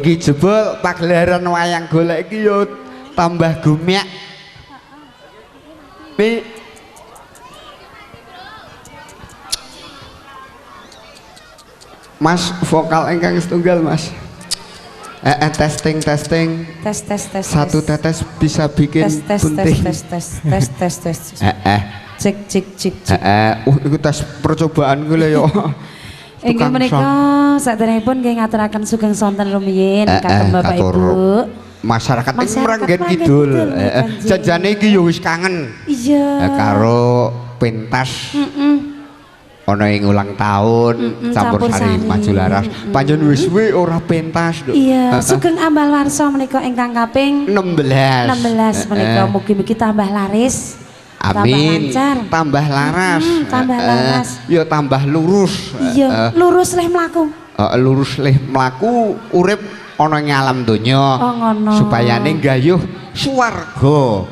iki jebul pagelaran wayang golek iki yo tambah gumek. Mas vokal engkang setunggal Mas. Testing. Tes. Satu tetes bisa bikin bunting. Tes. Cek. Iku tes percobaan gue yo. Inggih menika saderengipun nggih ngaturaken sugeng sonten rumiyin kagem Bapak Ibu. Masyarakat Meranggen Kidul. Jajane iki yo wis kangen. Iya. Karo pentas. Ono ing ulang tahun campur sari maju laras. Panjen wis suwe ora pentas. Iya, sugeng ambal warsa menika ingkang kaping 16 menika mugi-mugi tambah laris. Amin. Tambah laras. Tambah laras. Ya tambah lurus. Iya, lurus leh mlaku. Lurus leh mlaku urip ana ing alam donya. Supayane gayuh swarga.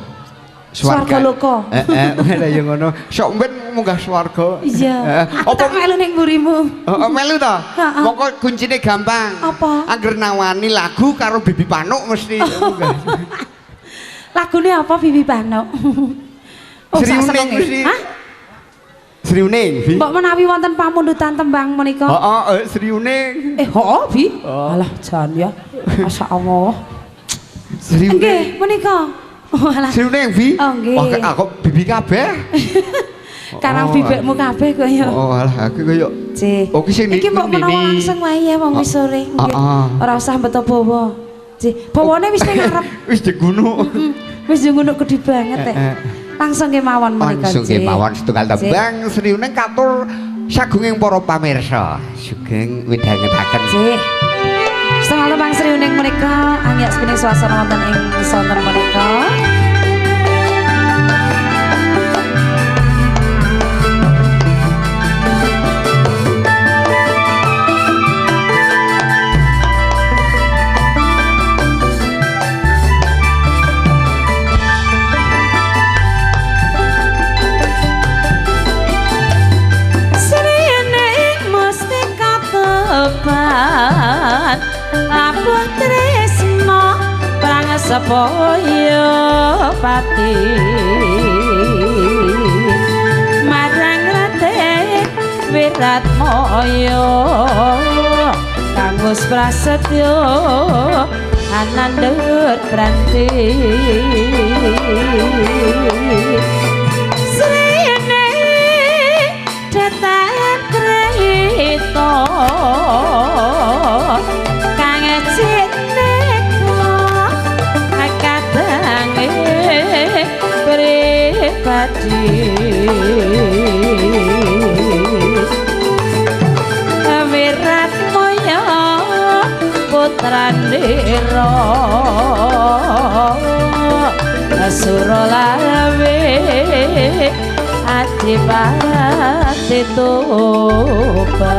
Swarga loka. Lha ya ngono. Sok ben munggah swarga. Iya. Apa melu ning mburimu? Melu to. Mongko kuncine gampang. Apa? Angger nawani lagu karo Bibi Panuk mesti munggah. Lagune apa Bibi Panuk? Sriuning mesti. Hah? Sriuning, Bi. Mbok menawi wonten pamundutan tembang menika. Heeh, Sriuning. Hooh, Bi. Alah jan ya. Masyaallah. Sriuning. Nggih, menika. Walah. Sriuning, Bi. Oh, nggih. Oh, aku Bibi kabeh. Karang bibekmu kabeh kaya. Oh, alah aku kaya. Cih. Oh, ki sing iki mbok menawa langsung wae ya wong wis sore. Nggih. Ora usah mbeto bawa. Cih, bawane wis ning ngarep. Wis digunuk. Wis digunuk gedhi banget teh. Langsung ke mawon menika. Langsung ke mawon setunggal tembang Sriuning katur sagunging para pamirsa. Sugeng midhangetaken. Cih. Setunggal tembang Sriuning menika angyak sepene suasana wonten ing sonten menika. Apuh tresno prangasapaya pati marang Raden Wiratmaya kanggo prasetyo anandut pranti srene datan kreta pribadi Wiratmaya putrandira Suralawe Adipati Tobat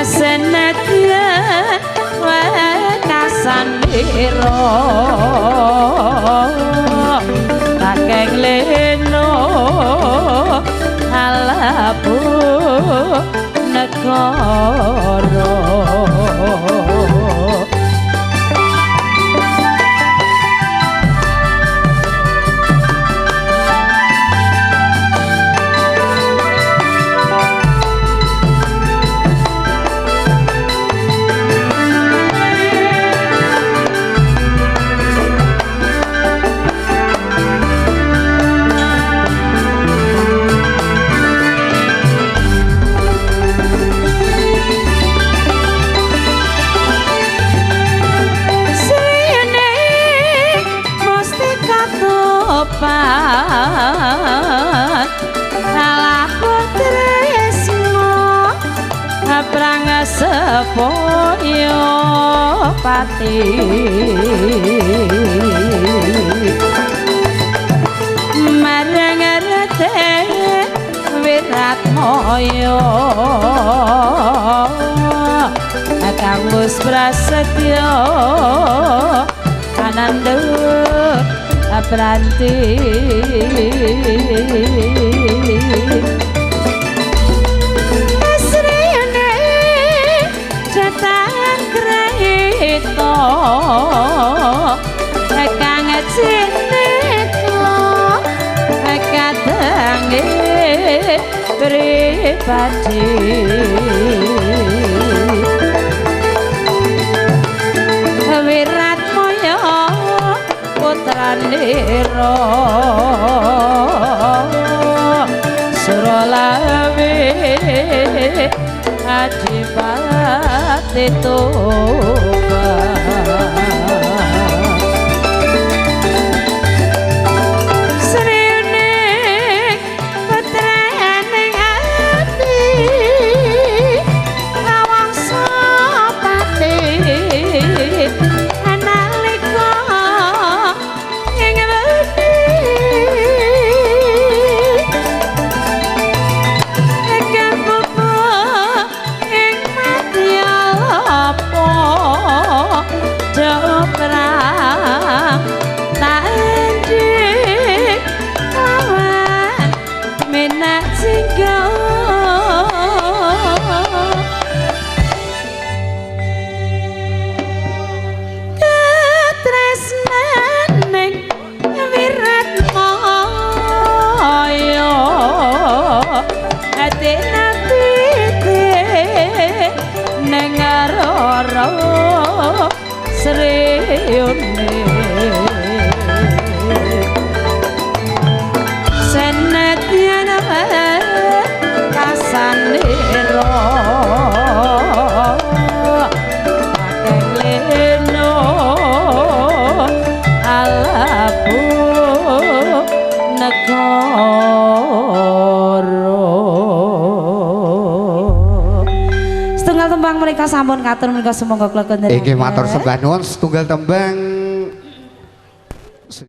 senadyan wekasan ira kakeng leno alabu negara sopan kalah tresno prang sepoyo pati marang rete wirat moyo kang wis prasetyo ananda pranti asrene jatah kreta kang cineko kadange pribadi wirat moyo putranira suralawe adipati tobat srene putraning ati awangsa pati analika ing wedi ekan buku ing madya apa dobrang tanjik lawan menak singgo katresnaning wirat moyo ati napite nengaroro sreyone senetyan kasanira akeh leno alapu negara setunggal tembang mereka sampun katur menika sumangga kula kondur Iki matur sembah nuwun setunggal tembang